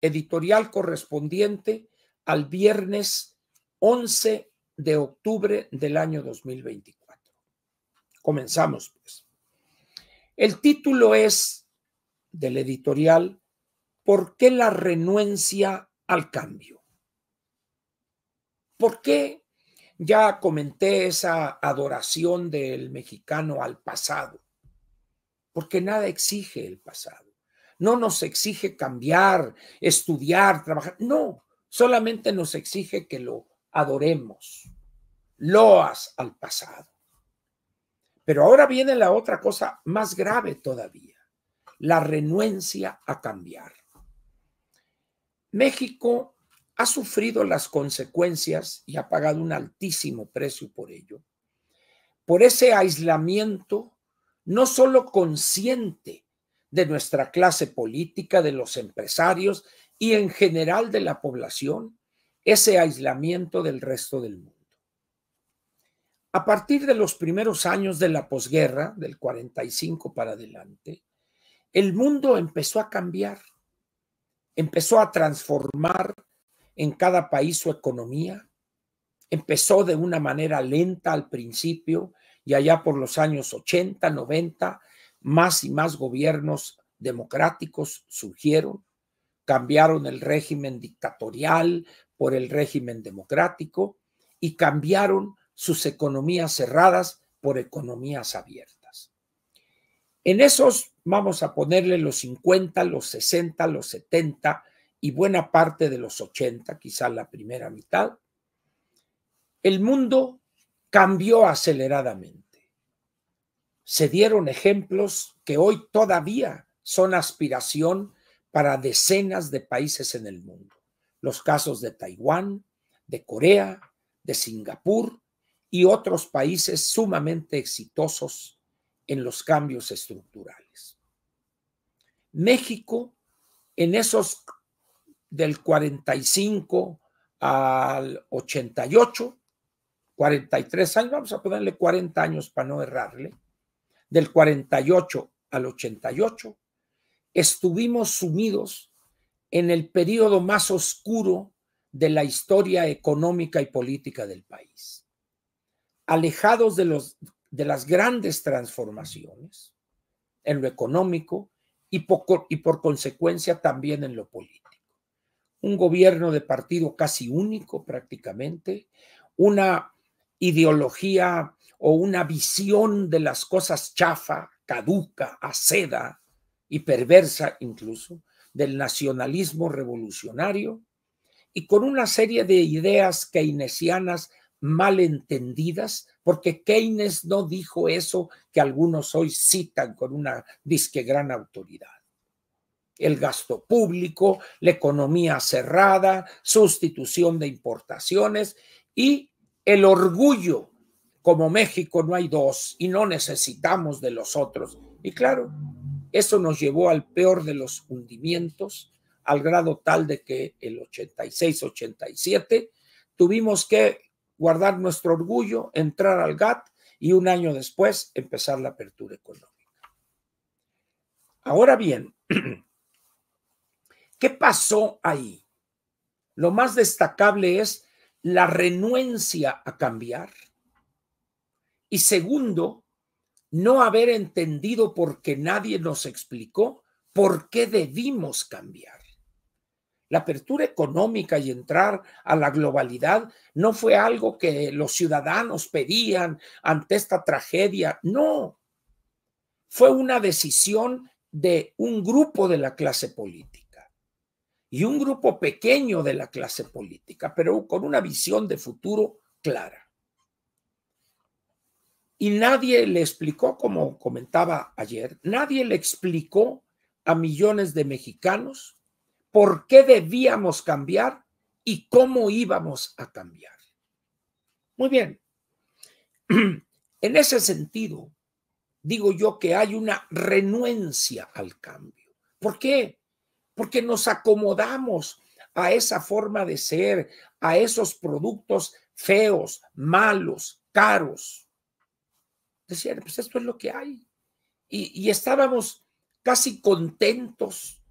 editorial correspondiente al viernes 11 de octubre del año 2024. Comenzamos, pues. El título es del editorial: ¿Por qué la renuencia al cambio? ¿Por qué? Ya comenté esa adoración del mexicano al pasado, porque nada exige el pasado. No nos exige cambiar, estudiar, trabajar. No, solamente nos exige que lo adoremos. Loas al pasado. Pero ahora viene la otra cosa más grave todavía: la renuencia a cambiar. México ha sufrido las consecuencias y ha pagado un altísimo precio por ello, por ese aislamiento no solo consciente de nuestra clase política, de los empresarios y en general de la población, ese aislamiento del resto del mundo. A partir de los primeros años de la posguerra, del 45 para adelante, el mundo empezó a cambiar, empezó a transformar en cada país su economía. Empezó de una manera lenta al principio y allá por los años 80, 90, más y más gobiernos democráticos surgieron, cambiaron el régimen dictatorial por el régimen democrático y cambiaron sus economías cerradas por economías abiertas. En esos, vamos a ponerle los 50, los 60, los 70 y buena parte de los 80, quizá la primera mitad, el mundo cambió aceleradamente. Se dieron ejemplos que hoy todavía son aspiración para decenas de países en el mundo. Los casos de Taiwán, de Corea, de Singapur y otros países sumamente exitosos en los cambios estructurales. México, en esos del 45 al 88, 43 años, vamos a ponerle 40 años para no errarle, del 48 al 88, estuvimos sumidos en el periodo más oscuro de la historia económica y política del país, alejados de las grandes transformaciones en lo económico y por consecuencia también en lo político. Un gobierno de partido casi único prácticamente, una ideología o una visión de las cosas chafa, caduca, aceda y perversa incluso, del nacionalismo revolucionario, y con una serie de ideas keynesianas mal entendidas, porque Keynes no dijo eso que algunos hoy citan con una disque gran autoridad. El gasto público, la economía cerrada, sustitución de importaciones y el orgullo. Como México no hay dos y no necesitamos de los otros. Y claro, eso nos llevó al peor de los hundimientos, al grado tal de que el 86-87 tuvimos que guardar nuestro orgullo, entrar al GATT y un año después empezar la apertura económica. Ahora bien, ¿qué pasó ahí? Lo más destacable es la renuencia a cambiar. Y segundo, no haber entendido porque nadie nos explicó por qué debimos cambiar. La apertura económica y entrar a la globalidad no fue algo que los ciudadanos pedían ante esta tragedia. No, fue una decisión de un grupo de la clase política y un grupo pequeño de la clase política, pero con una visión de futuro clara. Y nadie le explicó, como comentaba ayer, nadie le explicó a millones de mexicanos por qué debíamos cambiar y cómo íbamos a cambiar. Muy bien. En ese sentido, digo yo que hay una renuencia al cambio. ¿Por qué? Porque nos acomodamos a esa forma de ser, a esos productos feos, malos, caros. Decían, pues esto es lo que hay. Y estábamos casi contentos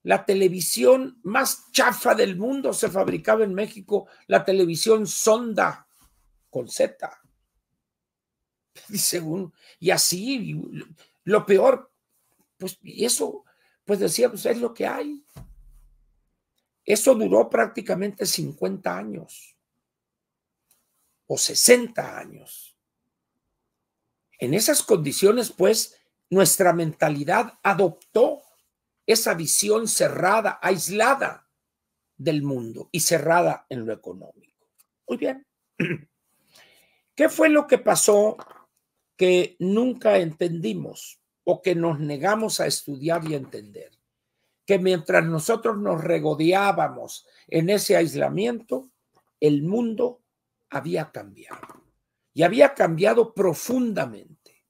La televisión más chafa del mundo se fabricaba en México, la televisión sonda con Z. Dice uno, y así, lo peor, pues, y eso, pues decía, pues es lo que hay. Eso duró prácticamente 50 años o 60 años. En esas condiciones, pues, nuestra mentalidad adoptó esa visión cerrada, aislada del mundo y cerrada en lo económico. Muy bien. ¿Qué fue lo que pasó que nunca entendimos o que nos negamos a estudiar y entender? Que mientras nosotros nos regodeábamos en ese aislamiento, el mundo había cambiado y había cambiado profundamente.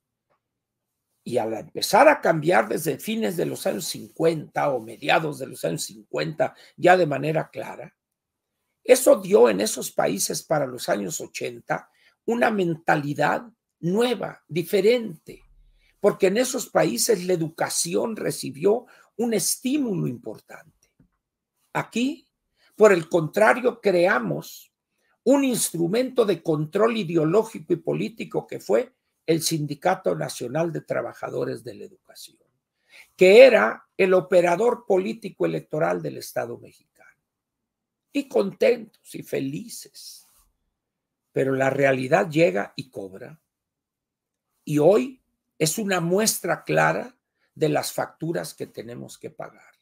Y al empezar a cambiar desde fines de los años 50 o mediados de los años 50, ya de manera clara, eso dio en esos países para los años 80 una mentalidad nueva, diferente, porque en esos países la educación recibió un estímulo importante. Aquí, por el contrario, creamos un instrumento de control ideológico y político que fue el Sindicato Nacional de Trabajadores de la Educación, que era el operador político electoral del Estado mexicano. Y contentos y felices. Pero la realidad llega y cobra. Y hoy es una muestra clara de las facturas que tenemos que pagar.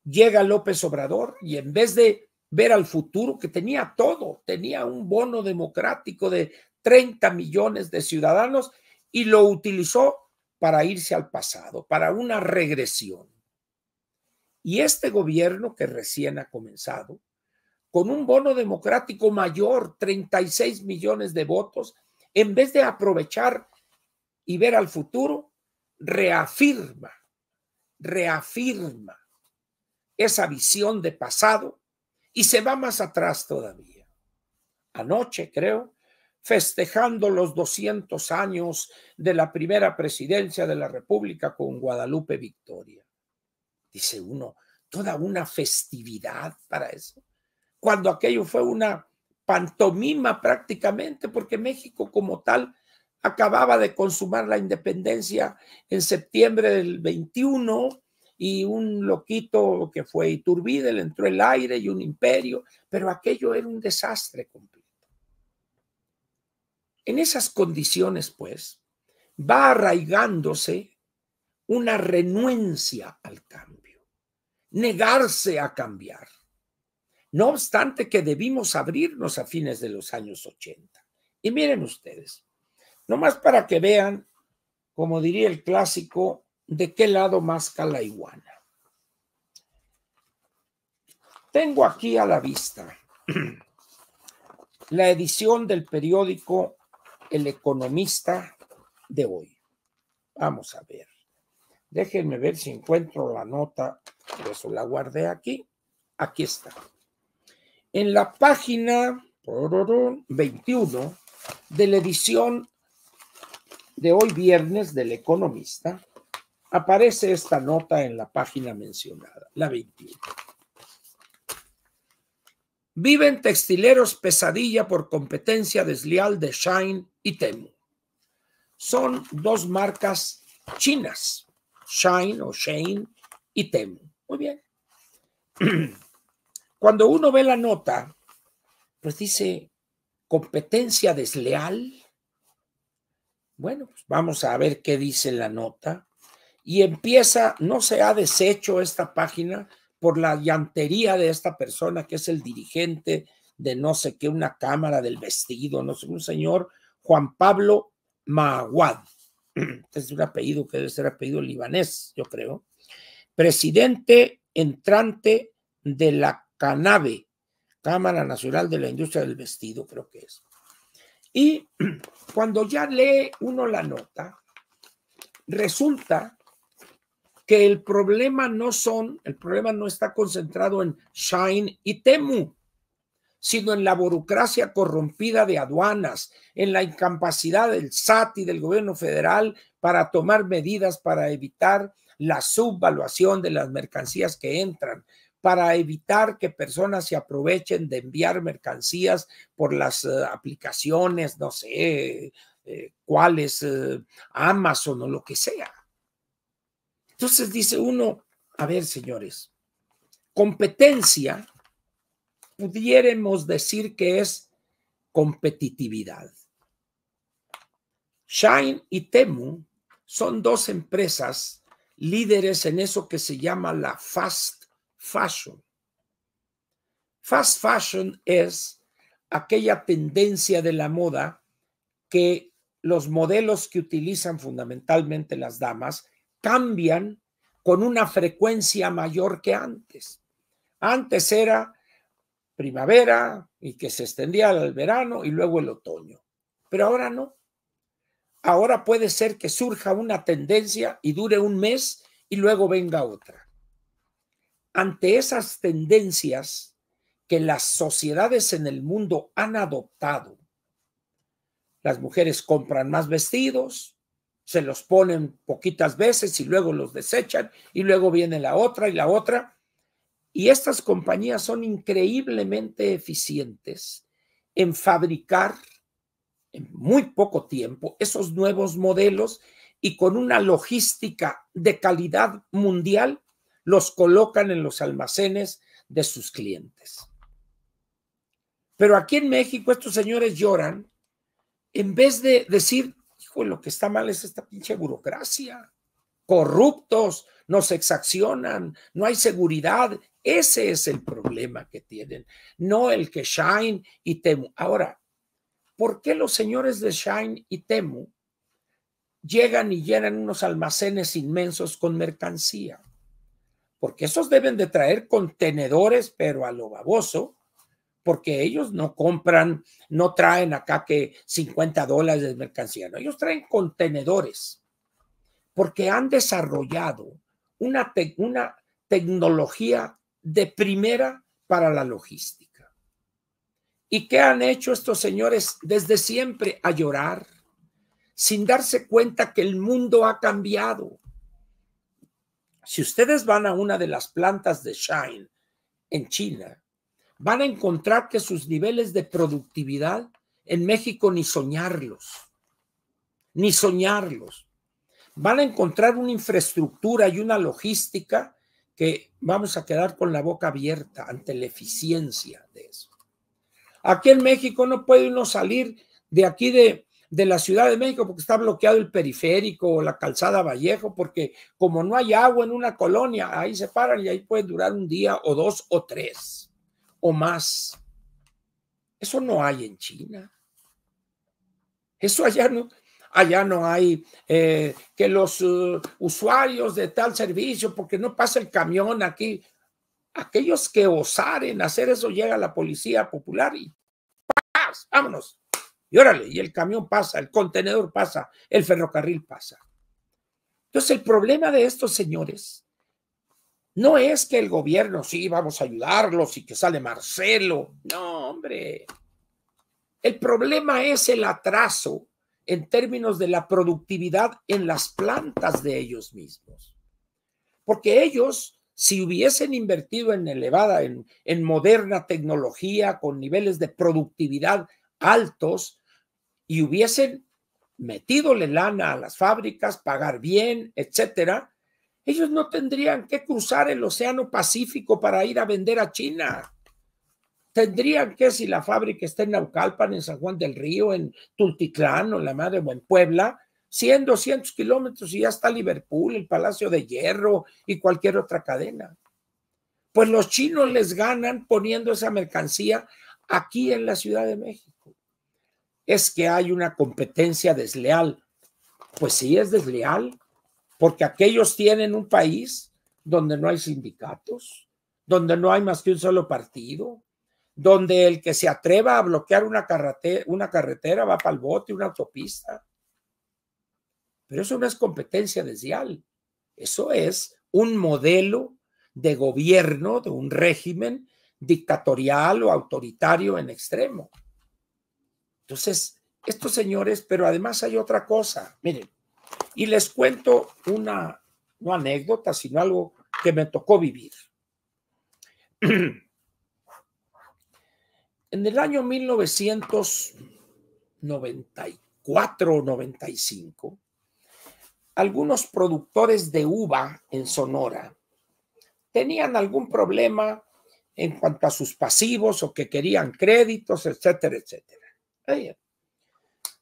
Llega López Obrador y en vez de ver al futuro, que tenía todo, tenía un bono democrático de 30 millones de ciudadanos y lo utilizó para irse al pasado, para una regresión. Y este gobierno que recién ha comenzado, con un bono democrático mayor, 36 millones de votos, en vez de aprovechar y ver al futuro, reafirma esa visión de pasado y se va más atrás todavía. Anoche, creo, festejando los 200 años de la primera presidencia de la República con Guadalupe Victoria. Dice uno, toda una festividad para eso, cuando aquello fue una pantomima prácticamente, porque México como tal acababa de consumar la independencia en septiembre del 21 y un loquito que fue Iturbide le entró el aire y un imperio, pero aquello era un desastre completo. En esas condiciones, pues, va arraigándose una renuencia al cambio, negarse a cambiar. No obstante que debimos abrirnos a fines de los años 80. Y miren ustedes, nomás para que vean, como diría el clásico, de qué lado masca la iguana. Tengo aquí a la vista la edición del periódico El Economista de hoy. Vamos a ver. Déjenme ver si encuentro la nota, por eso la guardé aquí. Aquí está. En la página 21 de la edición de hoy viernes del Economista, aparece esta nota en la página mencionada, la 21. Viven textileros pesadilla por competencia desleal de Shein y Temu. Son dos marcas chinas, Shein o Shein y Temu. Muy bien. Cuando uno ve la nota, pues dice competencia desleal. Bueno, pues vamos a ver qué dice la nota. Y empieza, no se ha deshecho esta página por la llantería de esta persona que es el dirigente de no sé qué, una cámara del vestido, no sé, un señor Juan Pablo Maguad. Es un apellido que debe ser apellido libanés, yo creo. Presidente entrante de la CANAVE, Cámara Nacional de la Industria del Vestido, creo que es. Y cuando ya lee uno la nota, resulta que el problema no está concentrado en Shein y Temu, sino en la burocracia corrompida de aduanas, en la incapacidad del SAT y del gobierno federal para tomar medidas para evitar la subvaluación de las mercancías que entran, para evitar que personas se aprovechen de enviar mercancías por las aplicaciones, no sé, cuáles, Amazon o lo que sea. Entonces dice uno, a ver, señores, competencia, pudiéramos decir que es competitividad. Shein y Temu son dos empresas líderes en eso que se llama la fast fashion. Fast fashion es aquella tendencia de la moda que los modelos que utilizan fundamentalmente las damas cambian con una frecuencia mayor que antes. Antes era primavera y que se extendía al verano y luego el otoño. Pero ahora no. Ahora puede ser que surja una tendencia y dure un mes y luego venga otra. Ante esas tendencias que las sociedades en el mundo han adoptado, las mujeres compran más vestidos, se los ponen poquitas veces y luego los desechan y luego viene la otra y la otra. Y estas compañías son increíblemente eficientes en fabricar en muy poco tiempo esos nuevos modelos y con una logística de calidad mundial los colocan en los almacenes de sus clientes. Pero aquí en México estos señores lloran en vez de decir, hijo, lo que está mal es esta pinche burocracia, corruptos, nos exaccionan, no hay seguridad. Ese es el problema que tienen, no el que Shein y Temu. Ahora, ¿por qué los señores de Shein y Temu llegan y llenan unos almacenes inmensos con mercancía? Porque esos deben de traer contenedores, pero a lo baboso, porque ellos no compran, no traen acá que $50 de mercancía, no, ellos traen contenedores, porque han desarrollado una tecnología de primera para la logística. ¿Y qué han hecho estos señores desde siempre? A llorar, sin darse cuenta que el mundo ha cambiado. Si ustedes van a una de las plantas de Shein en China, van a encontrar que sus niveles de productividad en México ni soñarlos, ni soñarlos. Van a encontrar una infraestructura y una logística que vamos a quedar con la boca abierta ante la eficiencia de eso. Aquí en México no puede uno salir de aquí de la Ciudad de México porque está bloqueado el periférico o la calzada Vallejo, porque como no hay agua en una colonia, ahí se paran y ahí puede durar un día o dos o tres o más. Eso no hay en China. Eso allá no hay que los usuarios de tal servicio, porque no pasa el camión aquí. Aquellos que osaren hacer eso, llega la policía popular y ¡paz! ¡Vámonos! Y órale, y el camión pasa, el contenedor pasa, el ferrocarril pasa. Entonces el problema de estos señores no es que el gobierno, sí, vamos a ayudarlos y que sale Marcelo. No, hombre. El problema es el atraso en términos de la productividad en las plantas de ellos mismos. Porque ellos, si hubiesen invertido en moderna tecnología con niveles de productividad altos y hubiesen metidole lana a las fábricas, pagar bien, etcétera, ellos no tendrían que cruzar el Océano Pacífico para ir a vender a China. Tendrían que, si la fábrica está en Naucalpan, en San Juan del Río, en Tultitlán o en La Madre o en Puebla, 100, 200 kilómetros y ya está Liverpool, el Palacio de Hierro y cualquier otra cadena. Pues los chinos les ganan poniendo esa mercancía aquí en la Ciudad de México. Es que hay una competencia desleal. Pues sí, es desleal, porque aquellos tienen un país donde no hay sindicatos, donde no hay más que un solo partido, donde el que se atreva a bloquear una carretera va para el bote, una autopista. Pero eso no es competencia desleal. Eso es un modelo de gobierno, de un régimen dictatorial o autoritario en extremo. Entonces, estos señores, pero además hay otra cosa. Miren, y les cuento una no anécdota, sino algo que me tocó vivir. En el año 1994 o 95, algunos productores de uva en Sonora tenían algún problema en cuanto a sus pasivos o que querían créditos, etcétera, etcétera.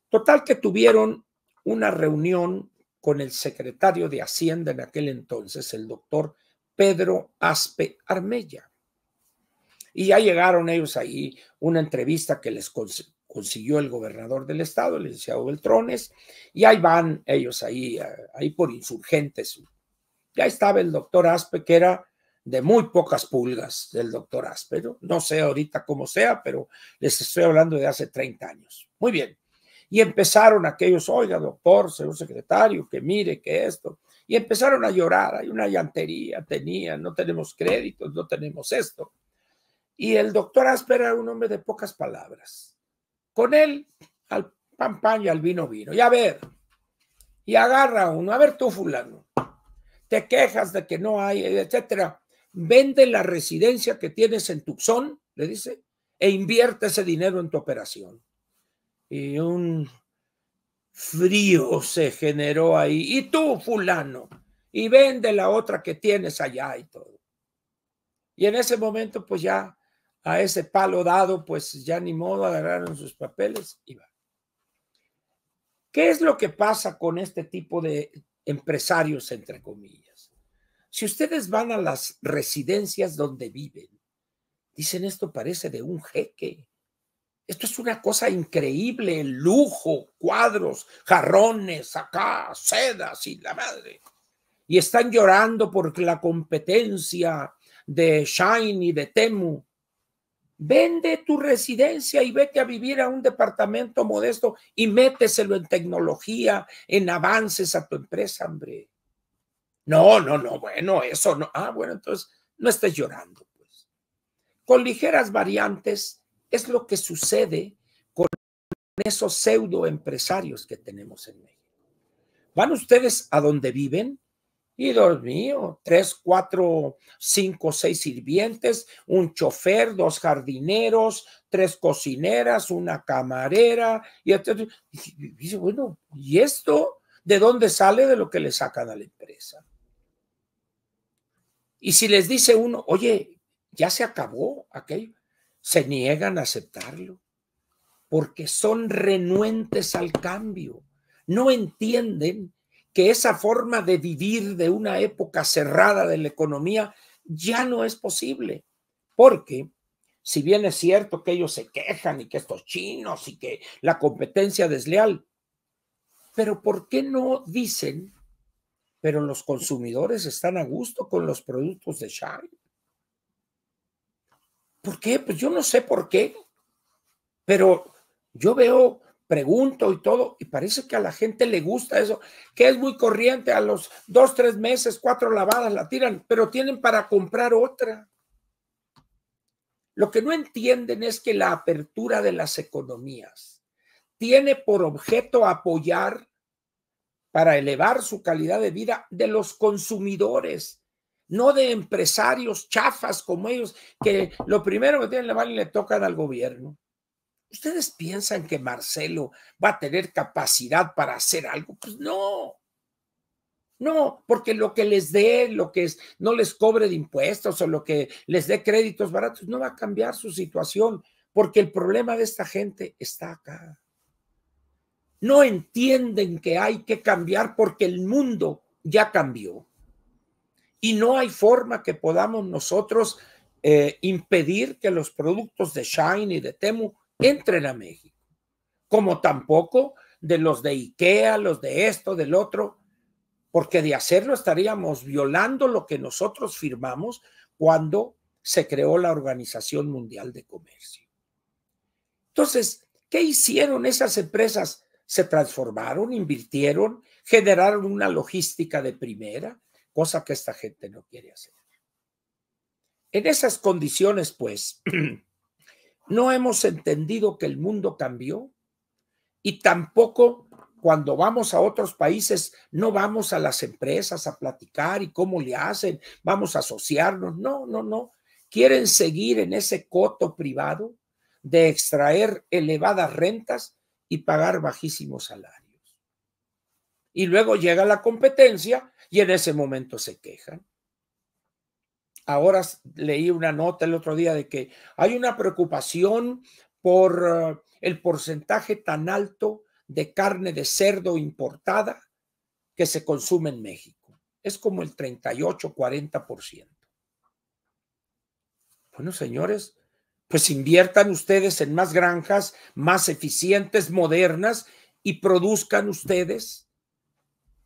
Total que tuvieron una reunión con el secretario de Hacienda en aquel entonces, el doctor Pedro Aspe Armella. Y ya llegaron ellos ahí, una entrevista que les consiguió el gobernador del estado, el licenciado Beltrones, y ahí van ellos ahí por Insurgentes. Ya estaba el doctor Aspe, que era de muy pocas pulgas del doctor Aspe, ¿no? No sé ahorita cómo sea, pero les estoy hablando de hace 30 años. Muy bien. Y empezaron aquellos, oiga, doctor, señor secretario, que mire, que esto. Y empezaron a llorar, hay una llantería, no tenemos créditos, no tenemos esto. Y el doctor Aspe era un hombre de pocas palabras. Con él, al pan, pan y al vino, vino. Y a ver, y agarra uno, a ver tú, fulano, te quejas de que no hay, etcétera. Vende la residencia que tienes en Tucson, le dice, e invierte ese dinero en tu operación. Y un frío se generó ahí. Y tú, fulano, y vende la otra que tienes allá y todo. Y en ese momento, pues ya a ese palo dado, pues ya ni modo, agarraron sus papeles y va. ¿Qué es lo que pasa con este tipo de empresarios, entre comillas? Si ustedes van a las residencias donde viven, dicen, esto parece de un jeque. Esto es una cosa increíble, el lujo, cuadros, jarrones, acá, sedas y la madre. Y están llorando porque la competencia de Shine y de Temu. Vende tu residencia y vete a vivir a un departamento modesto y méteselo en tecnología, en avances a tu empresa, hombre. No, bueno, eso no. Ah, bueno, entonces no estés llorando, pues. Con ligeras variantes es lo que sucede con esos pseudo empresarios que tenemos en México. Van ustedes a donde viven y, Dios mío, 3, 4, 5, 6 sirvientes, un chofer, 2 jardineros, 3 cocineras, una camarera. Y dice, bueno, ¿y esto de dónde sale? De lo que le sacan a la empresa. Y si les dice uno, oye, ya se acabó aquello, se niegan a aceptarlo porque son renuentes al cambio. No entienden que esa forma de vivir de una época cerrada de la economía ya no es posible. Porque si bien es cierto que ellos se quejan y que estos chinos y que la competencia desleal, pero ¿por qué no dicen, pero los consumidores están a gusto con los productos de Shine? ¿Por qué? Pues yo no sé por qué, pero yo veo, pregunto y todo, y parece que a la gente le gusta eso, que es muy corriente, a los 2, 3 meses, 4 lavadas la tiran, pero tienen para comprar otra. Lo que no entienden es que la apertura de las economías tiene por objeto apoyar para elevar su calidad de vida de los consumidores, no de empresarios chafas como ellos, que lo primero que tienen le van y le tocan al gobierno. ¿Ustedes piensan que Marcelo va a tener capacidad para hacer algo? Pues no. No, porque lo que les dé, lo que no les cobre de impuestos o lo que les dé créditos baratos, no va a cambiar su situación, porque el problema de esta gente está acá. No entienden que hay que cambiar porque el mundo ya cambió. Y no hay forma que podamos nosotros impedir que los productos de Shine y de Temu entren a México, como tampoco de los de IKEA, los de esto, del otro, porque de hacerlo estaríamos violando lo que nosotros firmamos cuando se creó la Organización Mundial de Comercio. Entonces, ¿qué hicieron esas empresas? Se transformaron, invirtieron, generaron una logística de primera, cosa que esta gente no quiere hacer. En esas condiciones, pues, no hemos entendido que el mundo cambió y tampoco cuando vamos a otros países, no vamos a las empresas a platicar y cómo le hacen, vamos a asociarnos. No, no, no. Quieren seguir en ese coto privado de extraer elevadas rentas y pagar bajísimos salarios. Y luego llega la competencia y en ese momento se quejan. Ahora leí una nota el otro día de que hay una preocupación por el porcentaje tan alto de carne de cerdo importada que se consume en México. Es como el 38-40%. Bueno, señores, pues inviertan ustedes en más granjas, más eficientes, modernas, y produzcan ustedes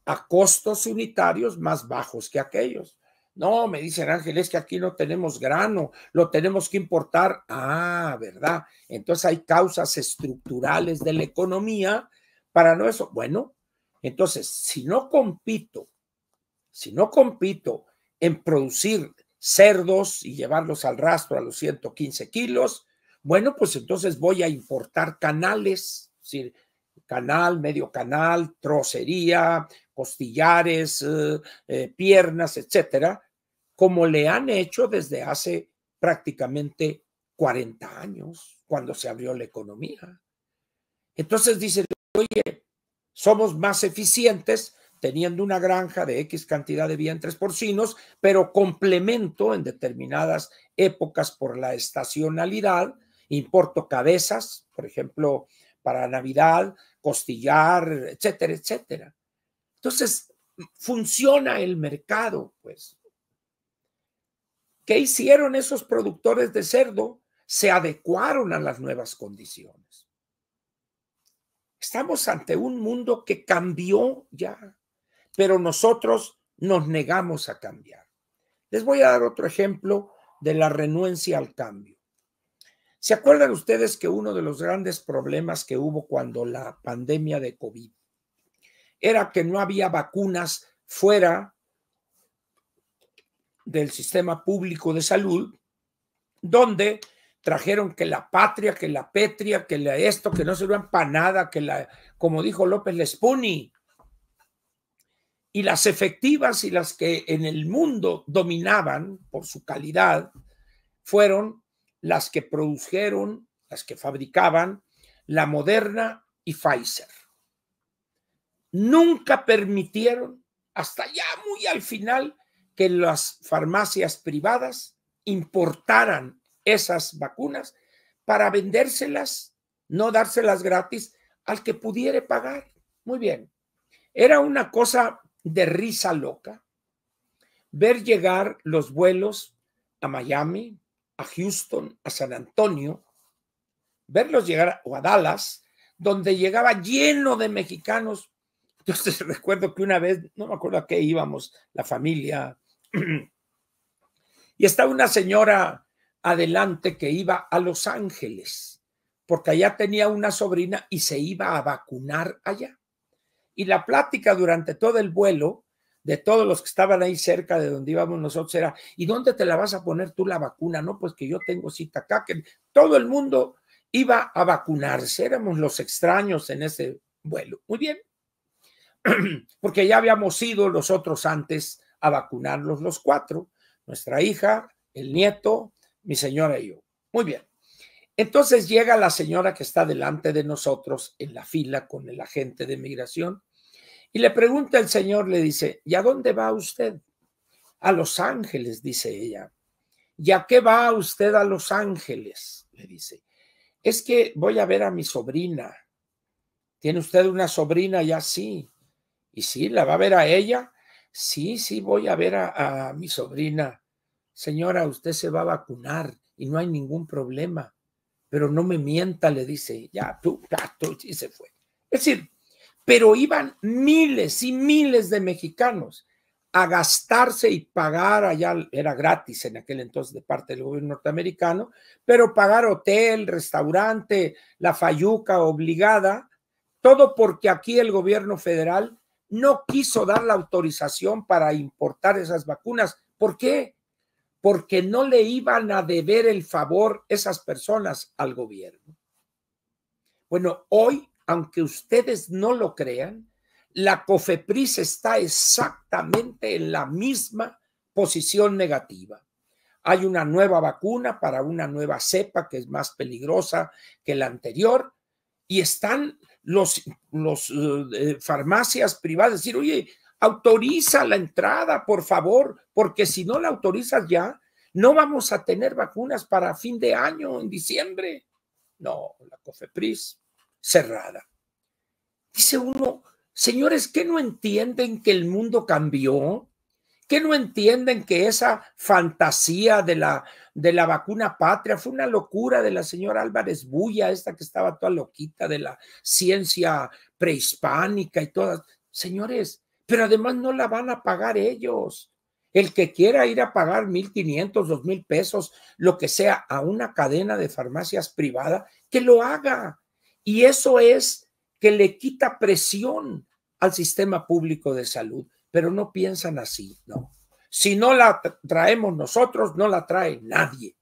a costos unitarios más bajos que aquellos. No, me dicen Ángel, es que aquí no tenemos grano, lo tenemos que importar. Ah, ¿verdad? Entonces hay causas estructurales de la economía para no eso. Bueno, entonces, si no compito en producir cerdos y llevarlos al rastro a los 115 kilos, bueno, pues entonces voy a importar canales, es decir, canal, medio canal, trocería, costillares, piernas, etcétera, como le han hecho desde hace prácticamente 40 años, cuando se abrió la economía. Entonces dicen, oye, somos más eficientes teniendo una granja de X cantidad de vientres porcinos, pero complemento en determinadas épocas por la estacionalidad, importo cabezas, por ejemplo, para Navidad, costillar, etcétera, etcétera. Entonces, funciona el mercado, pues. ¿Qué hicieron esos productores de cerdo? Se adecuaron a las nuevas condiciones. Estamos ante un mundo que cambió ya, pero nosotros nos negamos a cambiar. Les voy a dar otro ejemplo de la renuencia al cambio. ¿Se acuerdan ustedes que uno de los grandes problemas que hubo cuando la pandemia de COVID era que no había vacunas fuera del sistema público de salud, donde trajeron que la patria, que la petria, que la esto, que no servían para nada, que la, como dijo López, la Spuni? Y las efectivas y las que en el mundo dominaban por su calidad fueron las que produjeron, las que fabricaban la Moderna y Pfizer. Nunca permitieron, hasta ya muy al final, que las farmacias privadas importaran esas vacunas para vendérselas, no dárselas gratis al que pudiera pagar. Muy bien. Era una cosa de risa loca ver llegar los vuelos a Miami, a Houston, a San Antonio, verlos llegar a Dallas, donde llegaba lleno de mexicanos. Entonces recuerdo que una vez, no me acuerdo a qué íbamos, la familia, y estaba una señora adelante que iba a Los Ángeles, porque allá tenía una sobrina y se iba a vacunar allá. Y la plática durante todo el vuelo de todos los que estaban ahí cerca de donde íbamos nosotros era, ¿y dónde te la vas a poner tú la vacuna? No, pues que yo tengo cita acá, que todo el mundo iba a vacunarse, éramos los extraños en ese vuelo. Muy bien, porque ya habíamos ido los otros antes a vacunarlos los cuatro, nuestra hija, el nieto, mi señora y yo. Muy bien. Entonces llega la señora que está delante de nosotros en la fila con el agente de migración y le pregunta el señor, le dice, ¿y a dónde va usted? A Los Ángeles, dice ella. ¿Y a qué va usted a Los Ángeles? Le dice. Es que voy a ver a mi sobrina. ¿Tiene usted una sobrina? Ya sí. ¿Y sí, la va a ver a ella? Sí, sí, voy a ver a mi sobrina. Señora, usted se va a vacunar y no hay ningún problema. Pero no me mienta, le dice, ya, tú, y se fue. Es decir, pero iban miles y miles de mexicanos a gastarse y pagar allá, era gratis en aquel entonces de parte del gobierno norteamericano, pero pagar hotel, restaurante, la fayuca obligada, todo porque aquí el gobierno federal no quiso dar la autorización para importar esas vacunas. ¿Por qué? Porque no le iban a deber el favor esas personas al gobierno. Bueno, hoy aunque ustedes no lo crean, la COFEPRIS está exactamente en la misma posición negativa. Hay una nueva vacuna para una nueva cepa que es más peligrosa que la anterior y están los farmacias privadas decir, oye, autoriza la entrada, por favor, porque si no la autorizas ya, no vamos a tener vacunas para fin de año, en diciembre. No, la COFEPRIS cerrada. Dice uno, señores, ¿qué no entienden que el mundo cambió? ¿Qué no entienden que esa fantasía de la vacuna patria fue una locura de la señora Álvarez Bulla, esta que estaba toda loquita de la ciencia prehispánica y todas? Señores, pero además no la van a pagar ellos. El que quiera ir a pagar 1,500, 2,000 pesos, lo que sea, a una cadena de farmacias privada, que lo haga. Y eso es que le quita presión al sistema público de salud, pero no piensan así, no. Si no la traemos nosotros, no la trae nadie.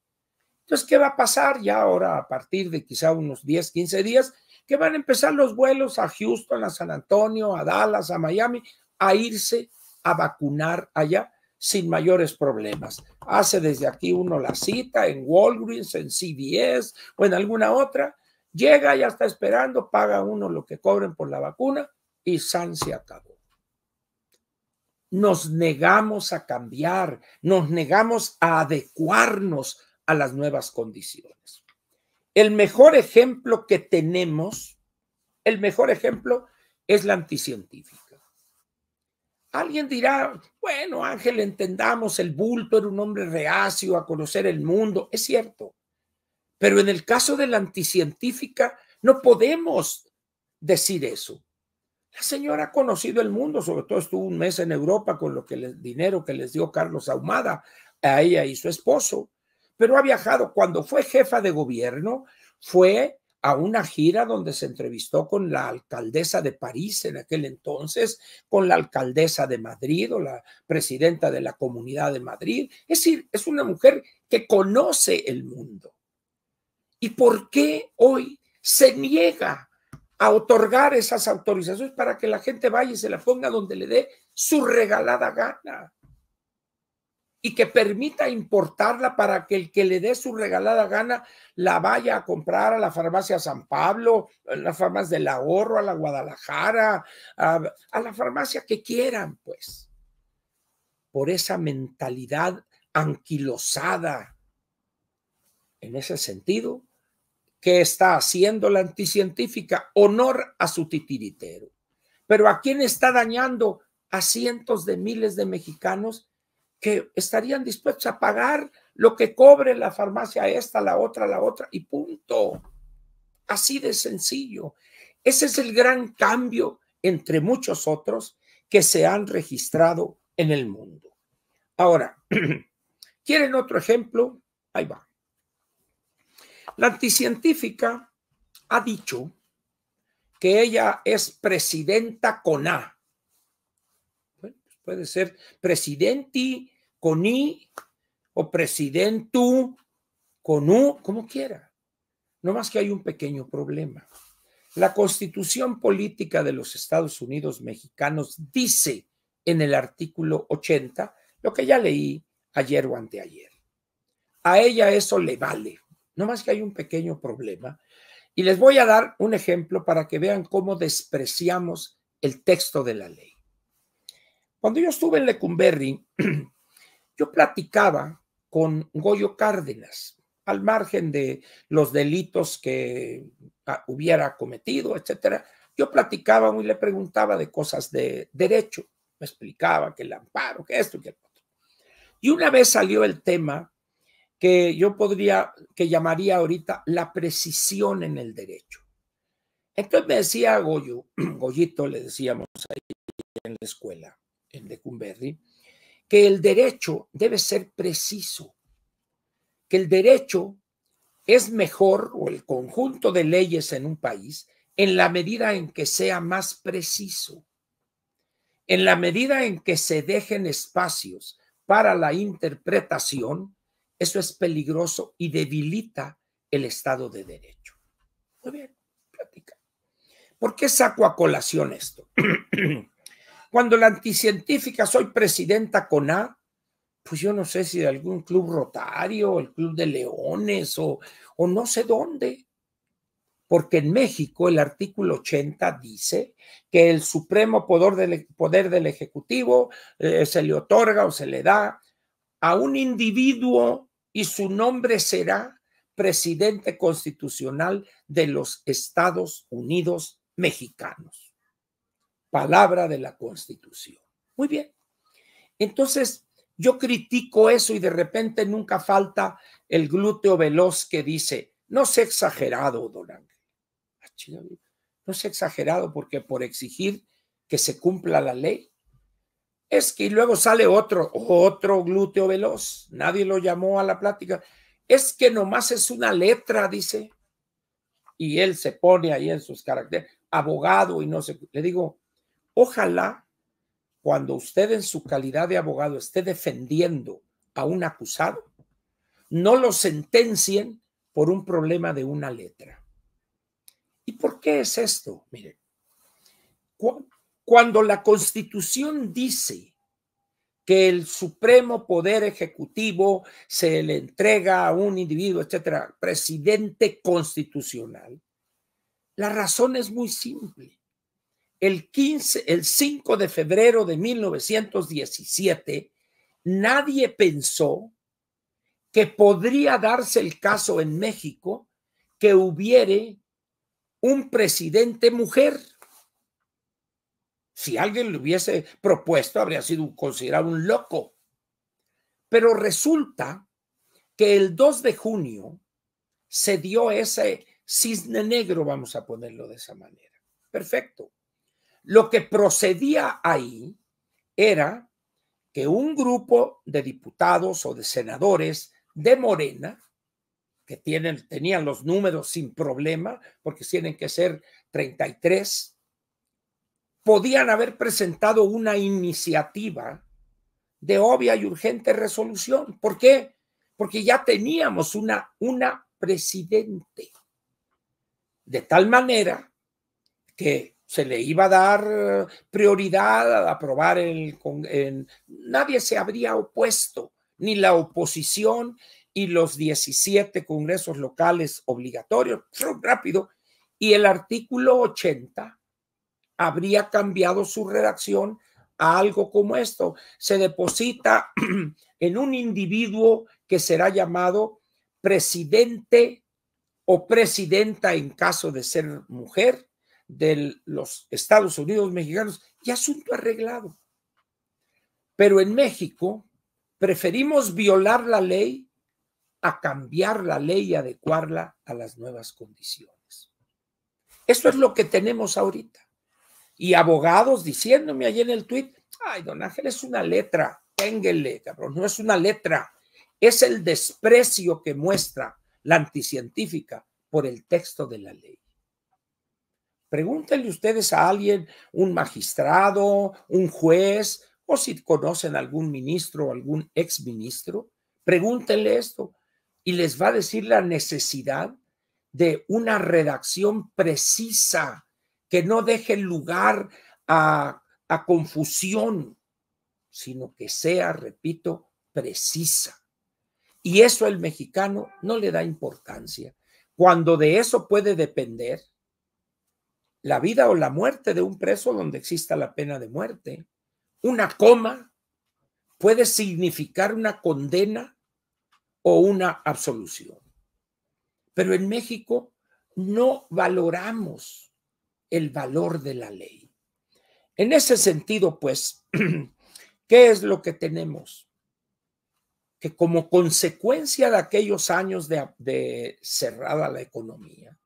Entonces, ¿qué va a pasar ya ahora a partir de quizá unos 10, 15 días? Que van a empezar los vuelos a Houston, a San Antonio, a Dallas, a Miami, a irse a vacunar allá sin mayores problemas. Hace desde aquí uno la cita en Walgreens, en CVS o en alguna otra, llega, ya está esperando, paga uno lo que cobren por la vacuna y san se acabó. Nos negamos a cambiar, nos negamos a adecuarnos a las nuevas condiciones. El mejor ejemplo que tenemos, el mejor ejemplo es la anticientífica. Alguien dirá, bueno, Ángel, entendamos, el bulto era un hombre reacio a conocer el mundo. Es cierto, pero en el caso de la anticientífica no podemos decir eso. La señora ha conocido el mundo, sobre todo estuvo un mes en Europa con dinero que les dio Carlos Ahumada a ella y su esposo, pero ha viajado. Cuando fue jefa de gobierno, fue a una gira donde se entrevistó con la alcaldesa de París en aquel entonces, con la alcaldesa de Madrid o la presidenta de la Comunidad de Madrid. Es decir, es una mujer que conoce el mundo. ¿Y por qué hoy se niega a otorgar esas autorizaciones para que la gente vaya y se la ponga donde le dé su regalada gana? Y que permita importarla para que el que le dé su regalada gana la vaya a comprar a la farmacia San Pablo, a la farmacia del Ahorro, a la Guadalajara, a la farmacia que quieran, pues. Por esa mentalidad anquilosada. En ese sentido, ¿qué está haciendo la anticientífica? Honor a su titiritero. Pero ¿a quién está dañando? A cientos de miles de mexicanos que estarían dispuestos a pagar lo que cobre la farmacia esta, la otra, y punto. Así de sencillo. Ese es el gran cambio entre muchos otros que se han registrado en el mundo. Ahora, ¿quieren otro ejemplo? Ahí va. La anticientífica ha dicho que ella es presidenta con A. Bueno, puede ser presidenti con I o presidentu con U, como quiera. No más que hay un pequeño problema. La Constitución Política de los Estados Unidos Mexicanos dice en el artículo 80, lo que ya leí ayer o anteayer. A ella eso le vale. No más que hay un pequeño problema. Y les voy a dar un ejemplo para que vean cómo despreciamos el texto de la ley. Cuando yo estuve en Lecumberri, yo platicaba con Goyo Cárdenas, al margen de los delitos que hubiera cometido, etcétera. Yo platicaba y le preguntaba de cosas de derecho. Me explicaba que el amparo, que esto y que el otro. Y una vez salió el tema que yo que llamaría ahorita la precisión en el derecho. Entonces me decía Goyo, Goyito le decíamos ahí en la escuela, en Lecumberri, que el derecho debe ser preciso, que el derecho es mejor, o el conjunto de leyes en un país, en la medida en que sea más preciso, en la medida en que se dejen espacios para la interpretación. Eso es peligroso y debilita el Estado de Derecho. Muy bien, platica. ¿Por qué saco a colación esto? Cuando la anticientífica soy presidenta con A, pues yo no sé si de algún club rotario, el Club de Leones o no sé dónde. Porque en México el artículo 80 dice que el supremo poder del Ejecutivo se le otorga o se le da a un individuo y su nombre será presidente constitucional de los Estados Unidos mexicanos. Palabra de la Constitución. Muy bien. Entonces, yo critico eso y de repente nunca falta el glúteo veloz que dice, no sea exagerado, don Ángel. No sea exagerado porque por exigir que se cumpla la ley. Es que y luego sale otro glúteo veloz. Nadie lo llamó a la plática. Es que nomás es una letra, dice. Y él se pone ahí en sus caracteres, abogado y no sé. Le digo, ojalá cuando usted en su calidad de abogado esté defendiendo a un acusado, no lo sentencien por un problema de una letra. ¿Y por qué es esto? Miren, cuando la Constitución dice que el supremo poder ejecutivo se le entrega a un individuo, etcétera, presidente constitucional, la razón es muy simple. El 5 de febrero de 1917, nadie pensó que podría darse el caso en México que hubiere un presidente mujer. Si alguien lo hubiese propuesto, habría sido considerado un loco. Pero resulta que el 2 de junio se dio ese cisne negro, vamos a ponerlo de esa manera. Perfecto. Lo que procedía ahí era que un grupo de diputados o de senadores de Morena, que tenían los números sin problema, porque tienen que ser 33, podían haber presentado una iniciativa de obvia y urgente resolución. ¿Por qué? Porque ya teníamos una presidente. De tal manera que se le iba a dar prioridad a aprobar nadie se habría opuesto, ni la oposición y los 17 congresos locales obligatorios, rápido, y el artículo 80 habría cambiado su redacción a algo como esto. Se deposita en un individuo que será llamado presidente o presidenta en caso de ser mujer de los Estados Unidos mexicanos y asunto arreglado. Pero en México preferimos violar la ley a cambiar la ley y adecuarla a las nuevas condiciones. Esto es lo que tenemos ahorita. Y abogados diciéndome allí en el tuit, ay, don Ángel, es una letra, ténguele, cabrón, no es una letra, es el desprecio que muestra la anticientífica por el texto de la ley. Pregúntenle ustedes a alguien, un magistrado, un juez, o si conocen algún ministro o algún exministro, pregúntenle esto y les va a decir la necesidad de una redacción precisa que no deje lugar a confusión, sino que sea, repito, precisa. Y eso el mexicano no le da importancia. Cuando de eso puede depender la vida o la muerte de un preso donde exista la pena de muerte. Una coma puede significar una condena o una absolución. Pero en México no valoramos el valor de la ley. En ese sentido, pues, ¿qué es lo que tenemos? Que como consecuencia de aquellos años de cerrada la economía,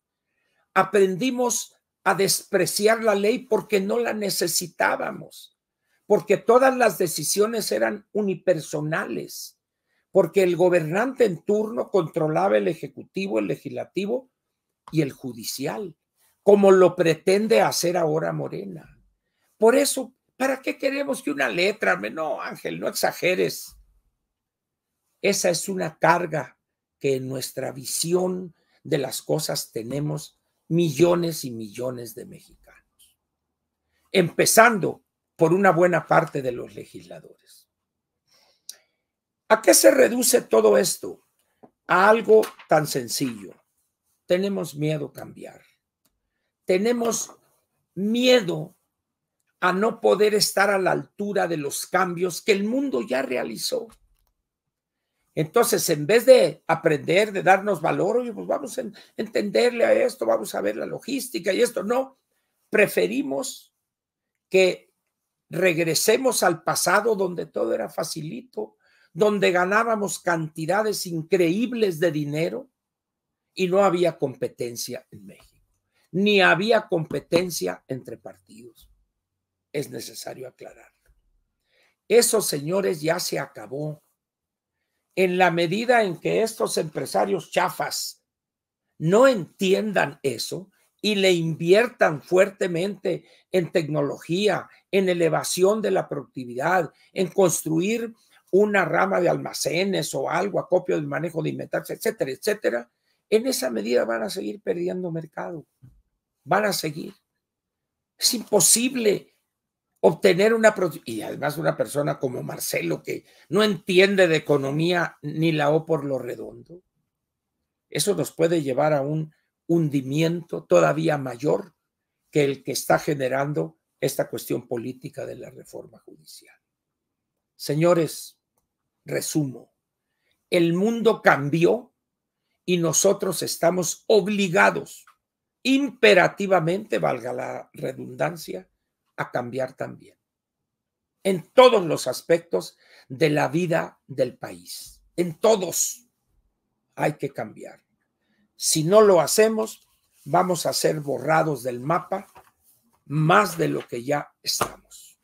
aprendimos a despreciar la ley porque no la necesitábamos, porque todas las decisiones eran unipersonales, porque el gobernante en turno controlaba el ejecutivo, el legislativo y el judicial, como lo pretende hacer ahora Morena. Por eso, ¿para qué queremos que una letra? No, Ángel, no exageres. Esa es una carga que en nuestra visión de las cosas tenemos millones y millones de mexicanos. empezando por una buena parte de los legisladores. ¿A qué se reduce todo esto? A algo tan sencillo. Tenemos miedo a cambiar. Tenemos miedo a no poder estar a la altura de los cambios que el mundo ya realizó. Entonces, en vez de aprender, de darnos valor, oye, pues vamos a entenderle a esto, vamos a ver la logística y esto, no, preferimos que regresemos al pasado donde todo era facilito, donde ganábamos cantidades increíbles de dinero y no había competencia en México, ni había competencia entre partidos. Es necesario aclararlo. Eso, señores, ya se acabó. En la medida en que estos empresarios chafas no entiendan eso y le inviertan fuertemente en tecnología, en elevación de la productividad, en construir una rama de almacenes o algo, acopio del manejo de inventarios, etcétera, etcétera, en esa medida van a seguir perdiendo mercado. Van a seguir. Es imposible obtener una productividad. Y además una persona como Marcelo, que no entiende de economía ni la O por lo redondo, eso nos puede llevar a un hundimiento todavía mayor que el que está generando esta cuestión política de la reforma judicial. Señores, resumo, el mundo cambió y nosotros estamos obligados, imperativamente, valga la redundancia, a cambiar también, en todos los aspectos de la vida del país. En todos hay que cambiar. Si no lo hacemos, vamos a ser borrados del mapa más de lo que ya estamos.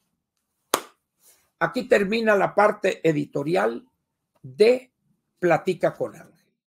Aquí termina la parte editorial de Platica con Ángel.